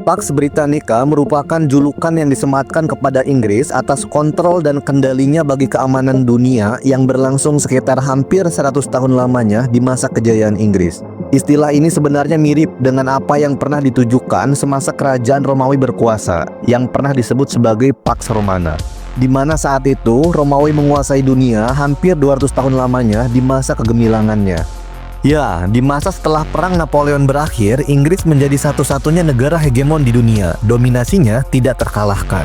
Pax Britannica merupakan julukan yang disematkan kepada Inggris atas kontrol dan kendalinya bagi keamanan dunia yang berlangsung sekitar hampir 100 tahun lamanya di masa kejayaan Inggris. Istilah ini sebenarnya mirip dengan apa yang pernah ditujukan semasa kerajaan Romawi berkuasa, yang pernah disebut sebagai Pax Romana, di mana saat itu Romawi menguasai dunia hampir 200 tahun lamanya di masa kegemilangannya. Ya, di masa setelah Perang Napoleon berakhir, Inggris menjadi satu-satunya negara hegemon di dunia. Dominasinya tidak terkalahkan.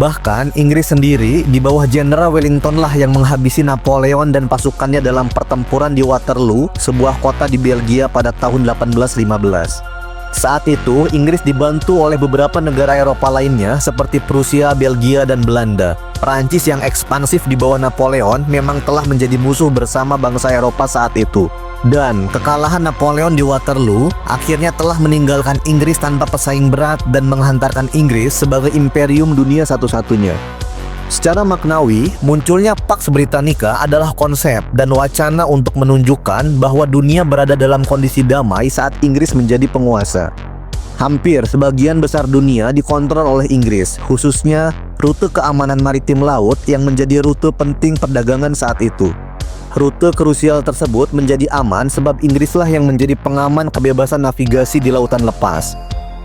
Bahkan, Inggris sendiri di bawah Jenderal Wellington lah yang menghabisi Napoleon dan pasukannya dalam pertempuran di Waterloo, sebuah kota di Belgia pada tahun 1815. Saat itu, Inggris dibantu oleh beberapa negara Eropa lainnya seperti Prusia, Belgia, dan Belanda. Perancis yang ekspansif di bawah Napoleon memang telah menjadi musuh bersama bangsa Eropa saat itu. Dan kekalahan Napoleon di Waterloo akhirnya telah meninggalkan Inggris tanpa pesaing berat dan menghantarkan Inggris sebagai imperium dunia satu-satunya. Secara maknawi, munculnya Pax Britannica adalah konsep dan wacana untuk menunjukkan bahwa dunia berada dalam kondisi damai saat Inggris menjadi penguasa. Hampir sebagian besar dunia dikontrol oleh Inggris, khususnya rute keamanan maritim laut yang menjadi rute penting perdagangan saat itu. Rute krusial tersebut menjadi aman sebab Inggrislah yang menjadi pengaman kebebasan navigasi di lautan lepas.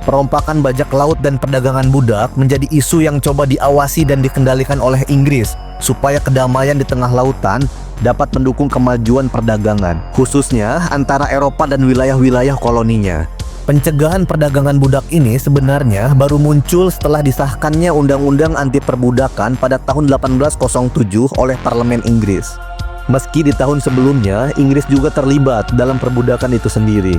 Perompakan bajak laut dan perdagangan budak menjadi isu yang coba diawasi dan dikendalikan oleh Inggris supaya kedamaian di tengah lautan dapat mendukung kemajuan perdagangan, khususnya antara Eropa dan wilayah-wilayah koloninya. Pencegahan perdagangan budak ini sebenarnya baru muncul setelah disahkannya Undang-Undang Anti Perbudakan pada tahun 1807 oleh Parlemen Inggris. Meski di tahun sebelumnya, Inggris juga terlibat dalam perbudakan itu sendiri.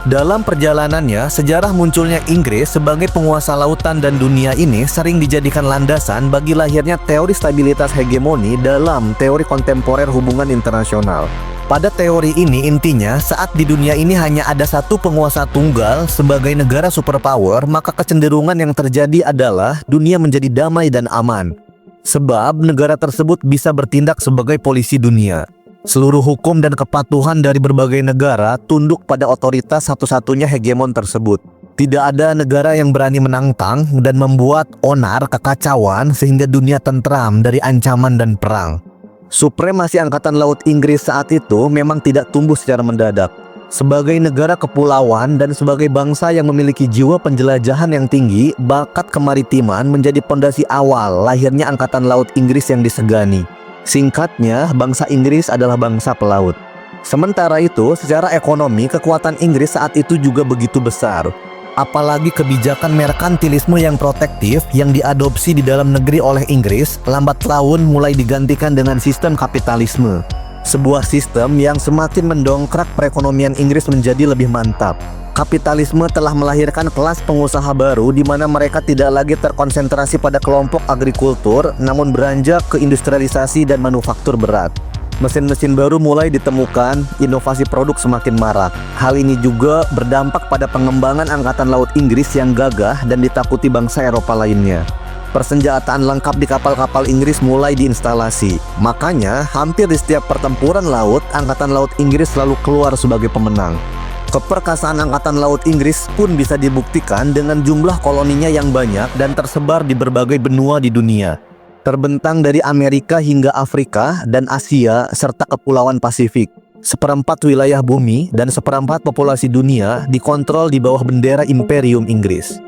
Dalam perjalanannya, sejarah munculnya Inggris sebagai penguasa lautan dan dunia ini sering dijadikan landasan bagi lahirnya teori stabilitas hegemoni dalam teori kontemporer hubungan internasional. Pada teori ini intinya, saat di dunia ini hanya ada satu penguasa tunggal sebagai negara superpower, maka kecenderungan yang terjadi adalah dunia menjadi damai dan aman. Sebab negara tersebut bisa bertindak sebagai polisi dunia. Seluruh hukum dan kepatuhan dari berbagai negara tunduk pada otoritas satu-satunya hegemon tersebut. Tidak ada negara yang berani menantang dan membuat onar kekacauan sehingga dunia tentram dari ancaman dan perang. Supremasi Angkatan Laut Inggris saat itu memang tidak tumbuh secara mendadak. Sebagai negara kepulauan dan sebagai bangsa yang memiliki jiwa penjelajahan yang tinggi, bakat kemaritiman menjadi pondasi awal lahirnya Angkatan Laut Inggris yang disegani. Singkatnya, bangsa Inggris adalah bangsa pelaut. Sementara itu, secara ekonomi, kekuatan Inggris saat itu juga begitu besar. Apalagi kebijakan merkantilisme yang protektif yang diadopsi di dalam negeri oleh Inggris, lambat laun mulai digantikan dengan sistem kapitalisme. Sebuah sistem yang semakin mendongkrak perekonomian Inggris menjadi lebih mantap. Kapitalisme telah melahirkan kelas pengusaha baru di mana mereka tidak lagi terkonsentrasi pada kelompok agrikultur, namun beranjak ke industrialisasi dan manufaktur berat. Mesin-mesin baru mulai ditemukan, inovasi produk semakin marak. Hal ini juga berdampak pada pengembangan Angkatan Laut Inggris yang gagah dan ditakuti bangsa Eropa lainnya. Persenjataan lengkap di kapal-kapal Inggris mulai diinstalasi. Makanya, hampir di setiap pertempuran laut, Angkatan Laut Inggris selalu keluar sebagai pemenang. Keperkasaan Angkatan Laut Inggris pun bisa dibuktikan dengan jumlah koloninya yang banyak dan tersebar di berbagai benua di dunia. Terbentang dari Amerika hingga Afrika dan Asia serta Kepulauan Pasifik. Seperempat wilayah bumi dan seperempat populasi dunia dikontrol di bawah bendera Imperium Inggris.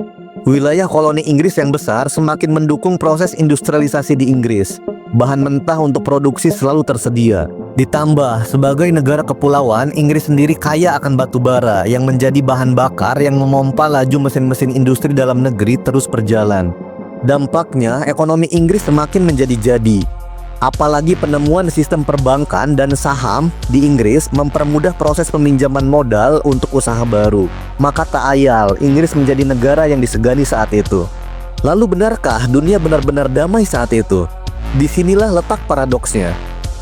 Wilayah koloni Inggris yang besar semakin mendukung proses industrialisasi di Inggris. Bahan mentah untuk produksi selalu tersedia. Ditambah, sebagai negara kepulauan, Inggris sendiri kaya akan batu bara yang menjadi bahan bakar yang memompa laju mesin-mesin industri dalam negeri terus berjalan. Dampaknya, ekonomi Inggris semakin menjadi-jadi. Apalagi penemuan sistem perbankan dan saham di Inggris mempermudah proses peminjaman modal untuk usaha baru. Maka tak ayal Inggris menjadi negara yang disegani saat itu. Lalu benarkah dunia benar-benar damai saat itu? Disinilah letak paradoksnya.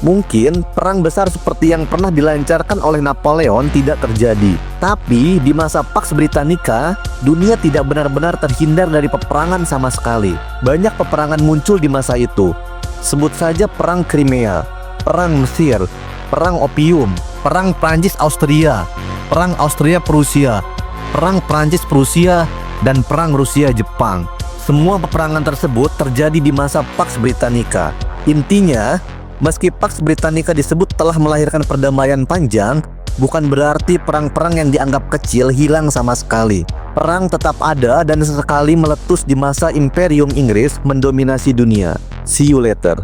Mungkin perang besar seperti yang pernah dilancarkan oleh Napoleon tidak terjadi. Tapi di masa Pax Britannica, dunia tidak benar-benar terhindar dari peperangan sama sekali. Banyak peperangan muncul di masa itu. Sebut saja Perang Crimea, Perang Mesir, Perang Opium, Perang Prancis-Austria, Perang Austria-Prusia, Perang Prancis-Prusia, dan Perang Rusia-Jepang. Semua peperangan tersebut terjadi di masa Pax Britannica. Intinya, meski Pax Britannica disebut telah melahirkan perdamaian panjang, bukan berarti perang-perang yang dianggap kecil hilang sama sekali. Perang tetap ada dan sesekali meletus di masa Imperium Inggris mendominasi dunia. See you later.